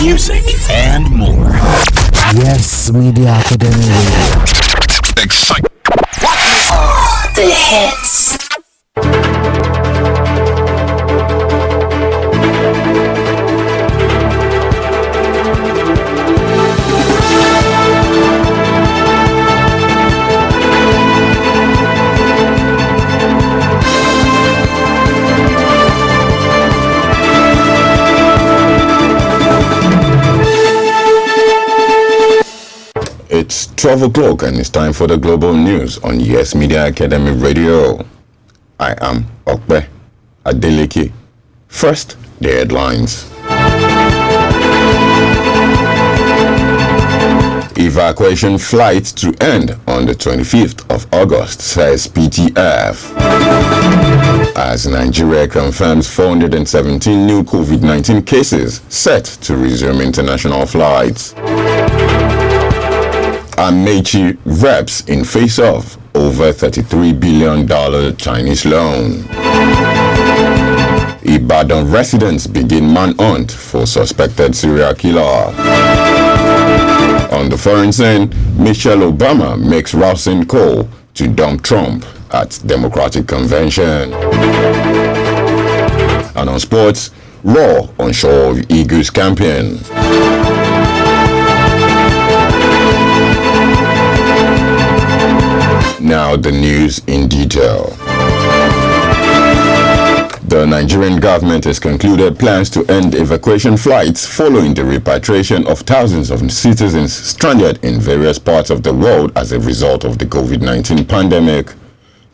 music, and more. Yes Media Academy Radio. Excite. The hits. It's 12 o'clock and it's time for the global news on Yes Media Academy Radio. I am Okpe Adeleke. First, the headlines. Evacuation flight to end on the 25th of August, says PTF. As Nigeria confirms 417 new COVID-19 cases set to resume international flights. Amechi reps in face-off over $33 billion Chinese loan. Ibadan residents begin manhunt for suspected serial killer. On the foreign scene, Michelle Obama makes rousing call to dump Trump at Democratic Convention. And on sports, Raw on shore of Eagles campaign. Now the news in detail. The Nigerian government has concluded plans to end evacuation flights following the repatriation of thousands of citizens stranded in various parts of the world as a result of the COVID-19 pandemic.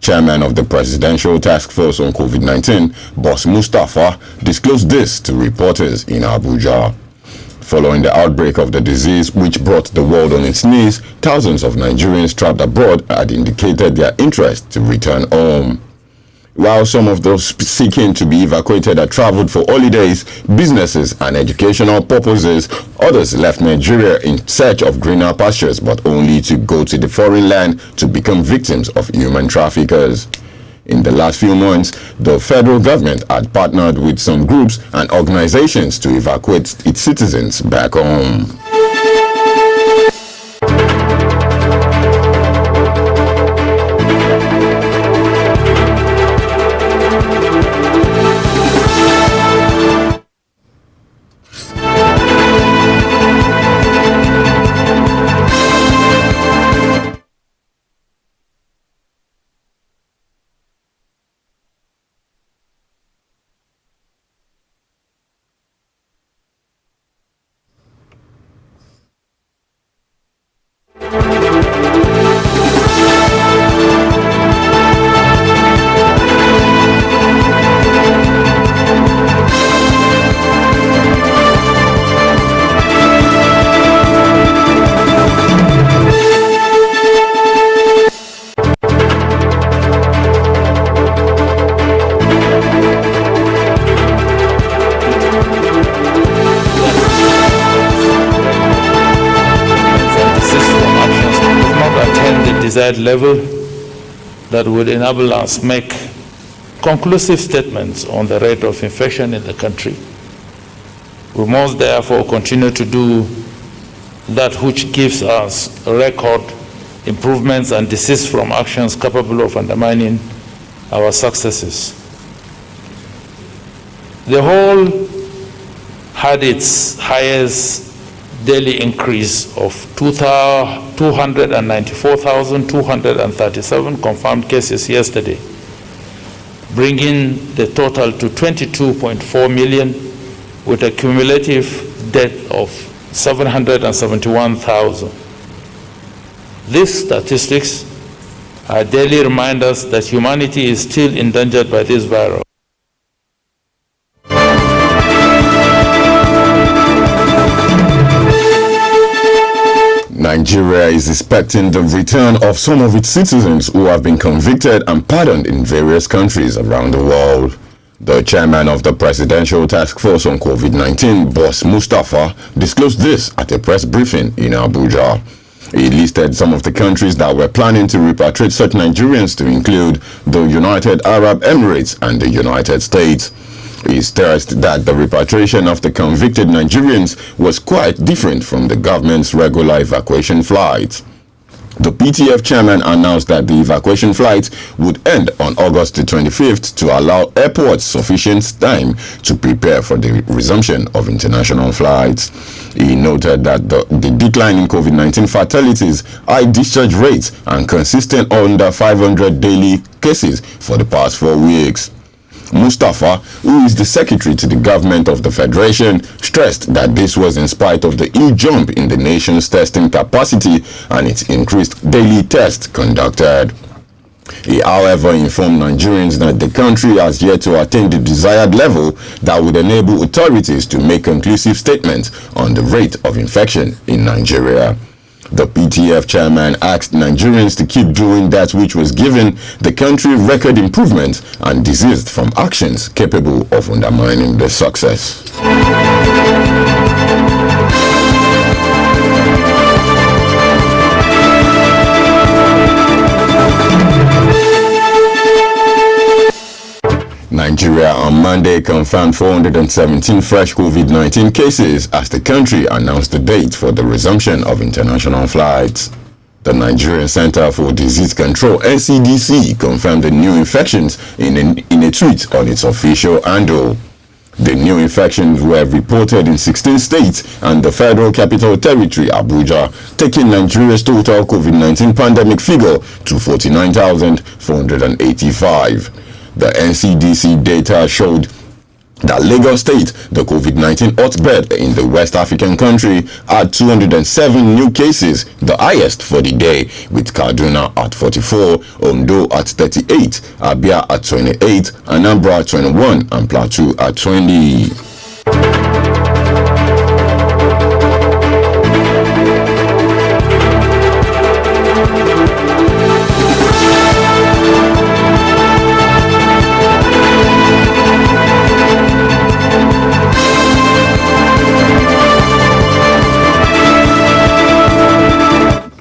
Chairman of the Presidential Task Force on COVID-19, Boss Mustafa, disclosed this to reporters in Abuja. Following the outbreak of the disease, which brought the world on its knees, thousands of Nigerians trapped abroad had indicated their interest to return home. While some of those seeking to be evacuated had traveled for holidays, businesses, and educational purposes, others left Nigeria in search of greener pastures, but only to go to the foreign land to become victims of human traffickers. In the last few months, the federal government had partnered with some groups and organizations to evacuate its citizens back home. Desired level that would enable us make conclusive statements on the rate of infection in the country. We must therefore continue to do that which gives us record improvements and desist from actions capable of undermining our successes. The whole had its highest daily increase of 294,237 confirmed cases yesterday, bringing the total to 22.4 million with a cumulative death of 771,000. These statistics are daily reminders that humanity is still endangered by this virus. Nigeria is expecting the return of some of its citizens who have been convicted and pardoned in various countries around the world. The chairman of the Presidential Task Force on COVID-19, Boss Mustafa, disclosed this at a press briefing in Abuja. He listed some of the countries that were planning to repatriate such Nigerians to include the United Arab Emirates and the United States. He stressed that the repatriation of the convicted Nigerians was quite different from the government's regular evacuation flights. The PTF chairman announced that the evacuation flights would end on August the 25th to allow airports sufficient time to prepare for the resumption of international flights. He noted that the decline in COVID-19 fatalities, high discharge rates, and consistent under 500 daily cases for the past 4 weeks. Mustafa, who is the secretary to the government of the Federation, stressed that this was in spite of the huge jump in the nation's testing capacity and its increased daily tests conducted. He, however, informed Nigerians that the country has yet to attain the desired level that would enable authorities to make conclusive statements on the rate of infection in Nigeria. The PTF chairman asked Nigerians to keep doing that which was giving the country record improvement and desist from actions capable of undermining the success. Nigeria on Monday confirmed 417 fresh COVID-19 cases as the country announced the date for the resumption of international flights. The Nigerian Center for Disease Control (NCDC) confirmed the new infections in a tweet on its official handle. The new infections were reported in 16 states and the Federal Capital Territory, Abuja, taking Nigeria's total COVID-19 pandemic figure to 49,485. The NCDC data showed that Lagos State, the COVID-19 hotbed in the West African country, had 207 new cases, the highest for the day, with Kaduna at 44, Ondo at 38, Abia at 28, Anambra at 21, and Plateau at 20.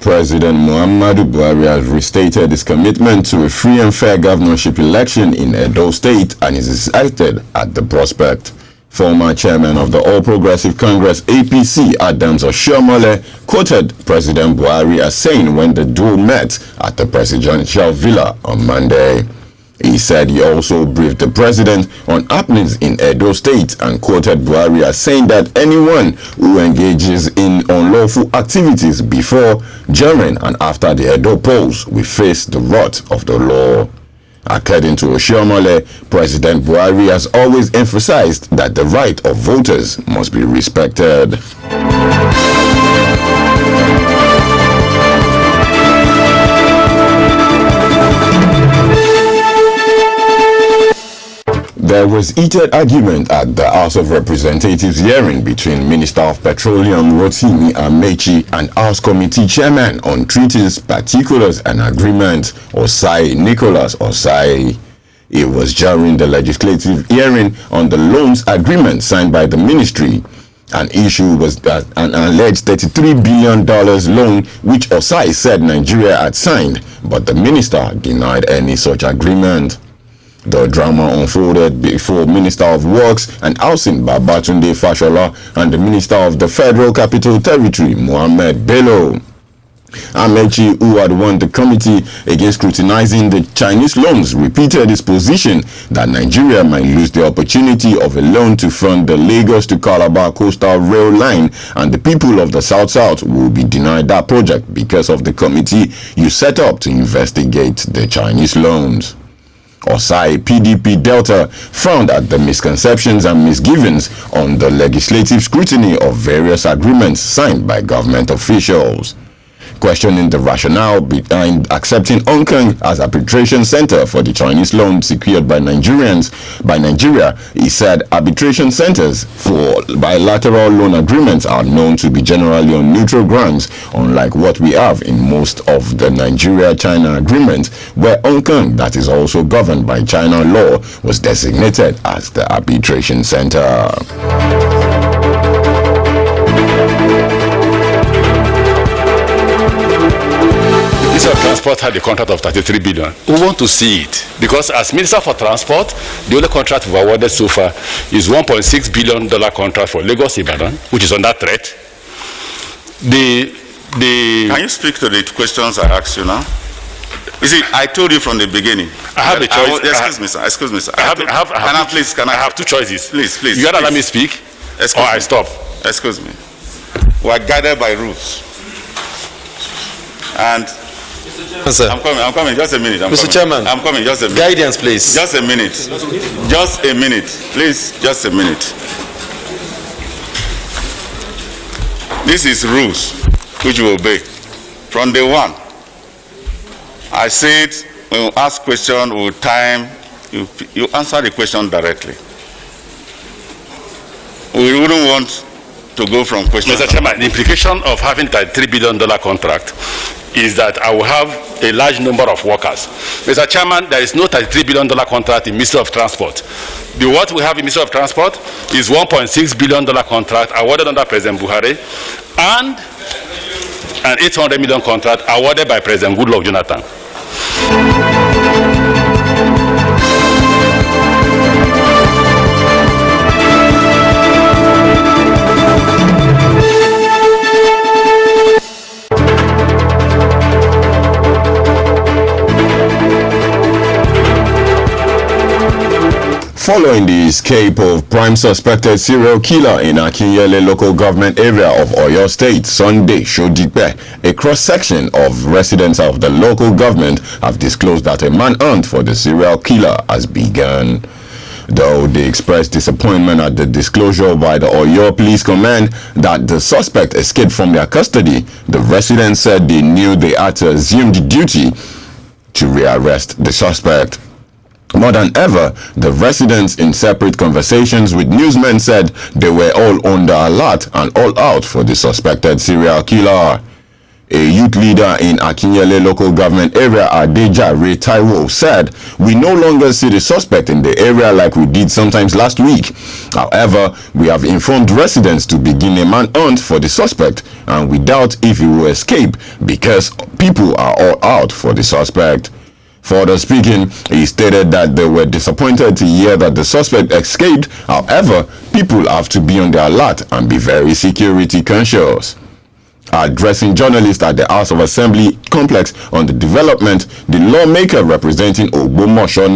President Muhammadu Buhari has restated his commitment to a free and fair governorship election in Edo State and is excited at the prospect. Former chairman of the All Progressive Congress APC, Adams Oshiomhole, quoted President Buhari as saying when the duo met at the presidential villa on Monday. He said he also briefed the president on happenings in Edo State and quoted Buhari as saying that anyone who engages in unlawful activities before, during, and after the Edo polls will face the wrath of the law. According to Oshiomhole, President Buhari has always emphasized that the right of voters must be respected. There was heated argument at the House of Representatives hearing between Minister of Petroleum Rotimi Amechi and House Committee Chairman on Treaties, Particulars and Agreements, Osai Nicholas Osai. It was during the legislative hearing on the loans agreement signed by the ministry. An issue was that an alleged $33 billion loan which Osai said Nigeria had signed, but the minister denied any such agreement. The drama unfolded before Minister of Works and Housing Babatunde Fashola and the Minister of the Federal Capital Territory Mohammed Bello. Amechi, who had won the committee against scrutinizing the Chinese loans, repeated his position that Nigeria might lose the opportunity of a loan to fund the Lagos to Calabar coastal rail line, and the people of the South-South will be denied that project because of the committee you set up to investigate the Chinese loans. Osai, PDP Delta, frowned at the misconceptions and misgivings on the legislative scrutiny of various agreements signed by government officials. Questioning the rationale behind accepting Hong Kong as arbitration center for the Chinese loan secured by Nigeria, he said arbitration centers for bilateral loan agreements are known to be generally on neutral grounds, unlike what we have in most of the Nigeria-China agreements, where Hong Kong, that is also governed by China law, was designated as the arbitration center. This Transport had a contract of 33 billion. We want to see it because as Minister for Transport, the only contract we've awarded so far is $1.6 billion contract for Lagos Ibadan, which is under threat. Can you speak to the questions I asked you now? You see, I told you from the beginning. I have a choice. Excuse me, sir. I have two choices. Please. You gotta let me speak, or I stop. Excuse me. We are guided by rules. And Sir. I'm coming. Just a minute. Mr. Chairman. I'm coming. Just a minute. Guidance, please. Just a minute. Just a minute. Please, just a minute. This is rules which you obey. From day one, I said when you ask question with time, you answer the question directly. We wouldn't want to go from question. Mr. Chairman, the implication of having a $3 billion contract is that I will have a large number of workers. Mr. Chairman, there is no $33 billion contract in Ministry of Transport. What we have in Ministry of Transport is $1.6 billion contract awarded under President Buhari and an $800 million contract awarded by President Goodluck Jonathan. Following the escape of prime suspected serial killer in Akinyele local government area of Oyo State, Sunday Shodipe, a cross-section of residents of the local government have disclosed that a manhunt for the serial killer has begun. Though they expressed disappointment at the disclosure by the Oyo Police Command that the suspect escaped from their custody, the residents said they knew they had to assume the duty to rearrest the suspect. More than ever, the residents in separate conversations with newsmen said they were all under alert and all out for the suspected serial killer. A youth leader in Akinyele local government area, Adeja Ray Taiwo, said, "We no longer see the suspect in the area like we did sometimes last week. However, we have informed residents to begin a manhunt for the suspect, and we doubt if he will escape because people are all out for the suspect." Further speaking, he stated that they were disappointed to hear that the suspect escaped. However, people have to be on their alert and be very security conscious. Addressing journalists at the House of Assembly complex on the development, the lawmaker representing Ogbomosho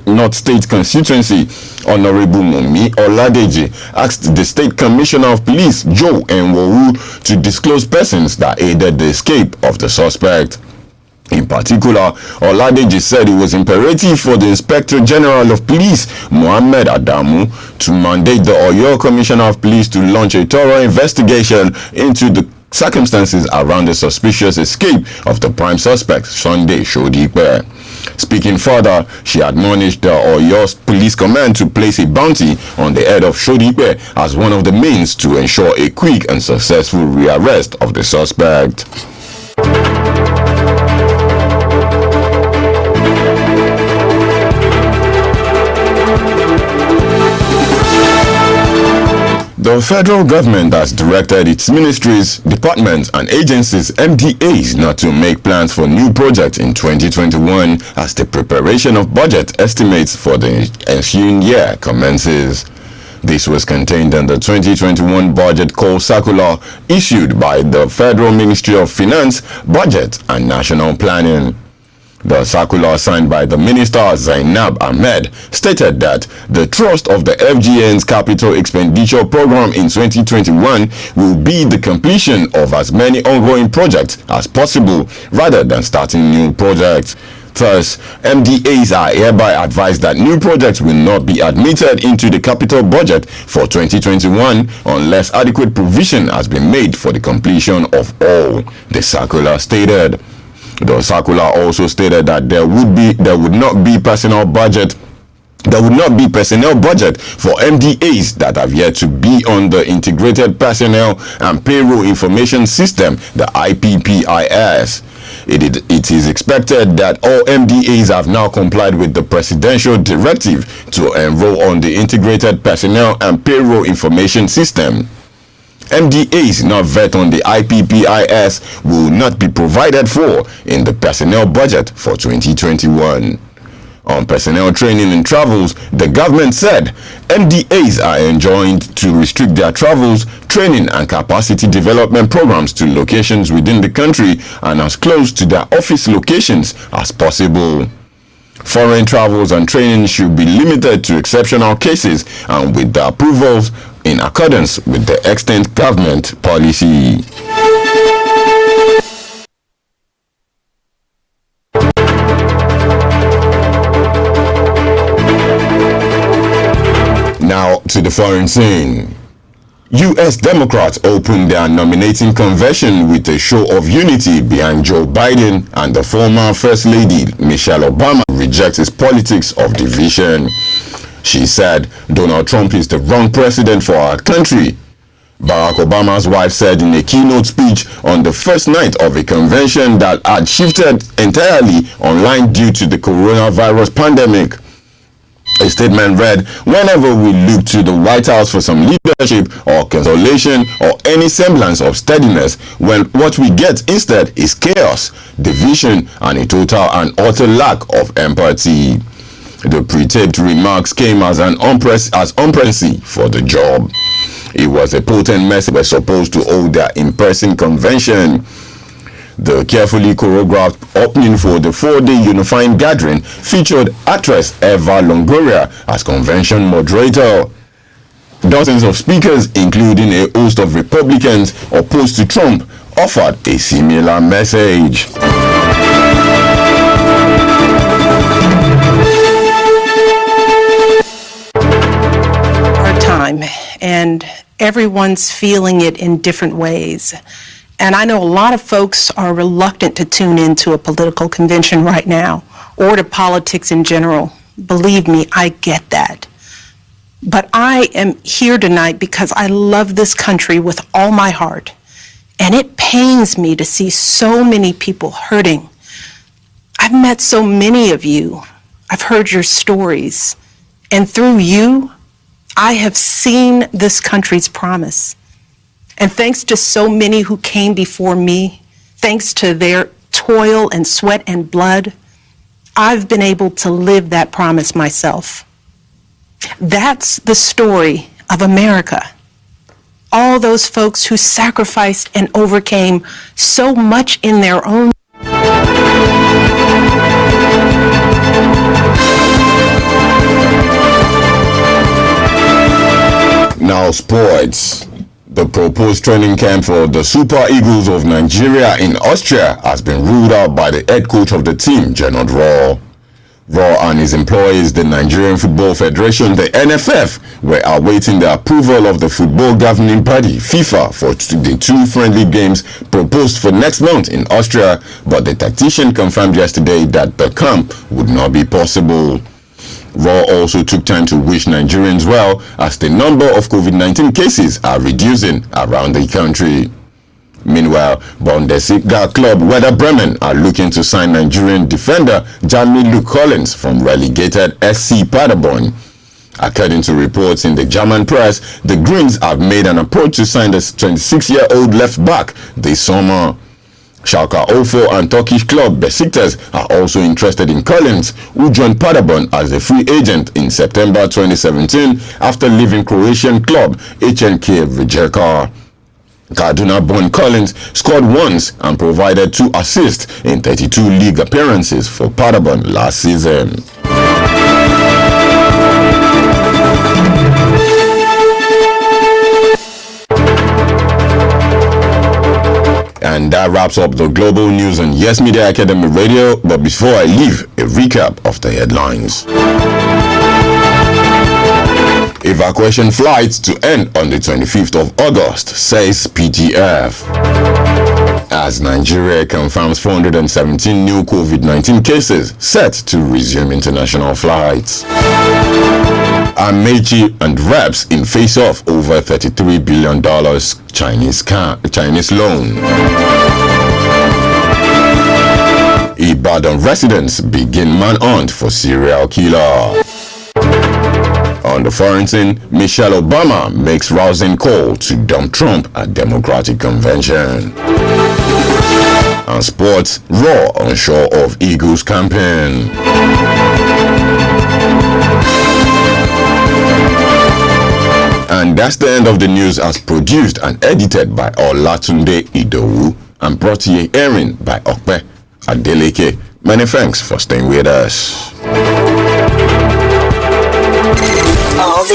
North State constituency, Honorable Mumi Oladeji, asked the State Commissioner of Police, Joe Nwowu, to disclose persons that aided the escape of the suspect. In particular, Oladeji said it was imperative for the Inspector General of Police, Mohammed Adamu, to mandate the Oyo Commissioner of Police to launch a thorough investigation into the circumstances around the suspicious escape of the prime suspect, Sunday Shodipe. Speaking further, she admonished the Oyo Police Command to place a bounty on the head of Shodipe as one of the means to ensure a quick and successful rearrest of the suspect. The federal government has directed its ministries, departments, and agencies, MDAs, not to make plans for new projects in 2021 as the preparation of budget estimates for the ensuing year commences. This was contained in the 2021 Budget Call Circular issued by the Federal Ministry of Finance, Budget, and National Planning. The circular signed by the Minister Zainab Ahmed stated that the thrust of the FGN's capital expenditure program in 2021 will be the completion of as many ongoing projects as possible rather than starting new projects. Thus, MDAs are hereby advised that new projects will not be admitted into the capital budget for 2021 unless adequate provision has been made for the completion of all, the circular stated. The circular also stated that there would not be personnel budget for MDAs that have yet to be on the Integrated Personnel and Payroll Information System, the IPPIS. It is expected that all MDAs have now complied with the presidential directive to enroll on the Integrated Personnel and Payroll Information System. MDAs not vet on the IPPIS will not be provided for in the personnel budget for 2021. On personnel training and travels, the government said MDAs are enjoined to restrict their travels, training and capacity development programs to locations within the country and as close to their office locations as possible. Foreign travels and training should be limited to exceptional cases and with the approvals in accordance with the extant government policy. Now to the foreign scene. U.S. Democrats opened their nominating convention with a show of unity behind Joe Biden, and the former First Lady Michelle Obama rejects his politics of division. She said Donald Trump is the wrong president for our country. Barack Obama's wife said in a keynote speech on the first night of a convention that had shifted entirely online due to the coronavirus pandemic. A statement read, "Whenever we look to the White House for some leadership or consolation or any semblance of steadiness, when what we get instead is chaos, division, and a total and utter lack of empathy." The pre-taped remarks came as unprecedented for the job. It was a potent message. They were supposed to hold their in-person convention. The carefully choreographed opening for the 4-day unifying gathering featured actress Eva Longoria as convention moderator. Dozens of speakers, including a host of Republicans opposed to Trump, offered a similar message. Our time, and everyone's feeling it in different ways. And I know a lot of folks are reluctant to tune into a political convention right now, or to politics in general. Believe me, I get that. But I am here tonight because I love this country with all my heart. And it pains me to see so many people hurting. I've met so many of you. I've heard your stories. And through you, I have seen this country's promise. And thanks to so many who came before me, thanks to their toil and sweat and blood, I've been able to live that promise myself. That's the story of America. All those folks who sacrificed and overcame so much in their own. Now sports. The proposed training camp for the Super Eagles of Nigeria in Austria has been ruled out by the head coach of the team, Gernot Rohr. Rohr and his employees, the Nigerian Football Federation, the NFF, were awaiting the approval of the football governing body, FIFA, for the 2 friendly games proposed for next month in Austria, but the tactician confirmed yesterday that the camp would not be possible. Rohr also took time to wish Nigerians well as the number of COVID-19 cases are reducing around the country. Meanwhile, Bundesliga club Werder Bremen are looking to sign Nigerian defender Jamie Luke Collins from relegated SC Paderborn. According to reports in the German press, the Greens have made an approach to sign the 26-year-old left back this summer. Schalke 04 and Turkish club Besiktas are also interested in Collins, who joined Paderborn as a free agent in September 2017 after leaving Croatian club HNK Rijeka. Kaduna-born Collins scored once and provided 2 assists in 32 league appearances for Paderborn last season. And that wraps up the global news on Yes Media Academy Radio. But before I leave, a recap of the headlines. Evacuation flights to end on the 25th of August, says PTF. As Nigeria confirms 417 new COVID-19 cases set to resume international flights. Amechi and reps in face-off over $33 billion Chinese loan. Ibadan residents begin manhunt for serial killer. On the foreign scene, Michelle Obama makes rousing call to dump Trump at Democratic Convention. And sports, Raw on shore of Eagles campaign. And that's the end of the news as produced and edited by Olatunde Idowu and brought to you airing by Okpe Adeleke. Many thanks for staying with us. All the